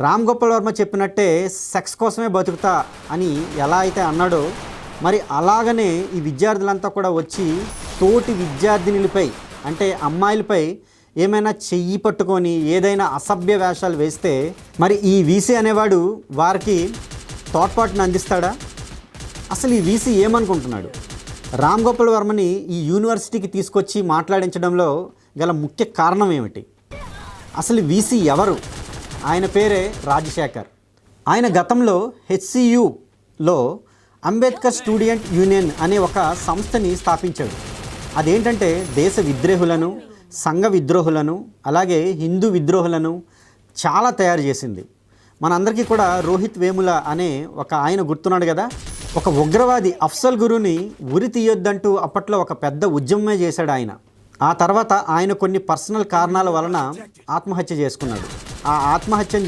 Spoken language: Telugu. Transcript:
రామ్ గోపాల్ వర్మ చెప్పినట్టే సెక్స్ కోసమే బతుకుతా అని ఎలా అయితే అన్నాడో, మరి అలాగనే ఈ విద్యార్థులంతా కూడా వచ్చి తోటి విద్యార్థినులపై అంటే అమ్మాయిలపై ఏమైనా చెయ్యి పట్టుకొని ఏదైనా అసభ్య వేషాలు వేస్తే మరి ఈ వీసీ అనేవాడు వారికి తోడ్పాటును అందిస్తాడా? అసలు ఈ వీసీ ఏమనుకుంటున్నాడు? రామ్ గోపాల్ వర్మని ఈ యూనివర్సిటీకి తీసుకొచ్చి మాట్లాడించడంలో గల ముఖ్య కారణం ఏమిటి? అసలు వీసీ ఎవరు? ఆయన పేరే రాజశేఖర్. ఆయన గతంలో హెచ్సియులో అంబేద్కర్ స్టూడెంట్ యూనియన్ అనే ఒక సంస్థని స్థాపించాడు. అదేంటంటే దేశ విద్రోహులను, సంఘ విద్రోహులను, అలాగే హిందూ విద్రోహులను చాలా తయారు చేసింది. మనందరికీ కూడా రోహిత్ వేముల అనే ఒక ఆయన గుర్తున్నాడు కదా. ఒక ఉగ్రవాది అఫ్జల్ గురుని ఉరి తీయొద్దంటూ అప్పట్లో ఒక పెద్ద ఉద్యమమే చేశాడు ఆయన. ఆ తర్వాత ఆయన కొన్ని పర్సనల్ కారణాల వలన ఆత్మహత్య చేసుకున్నాడు. ఆ ఆత్మహత్యను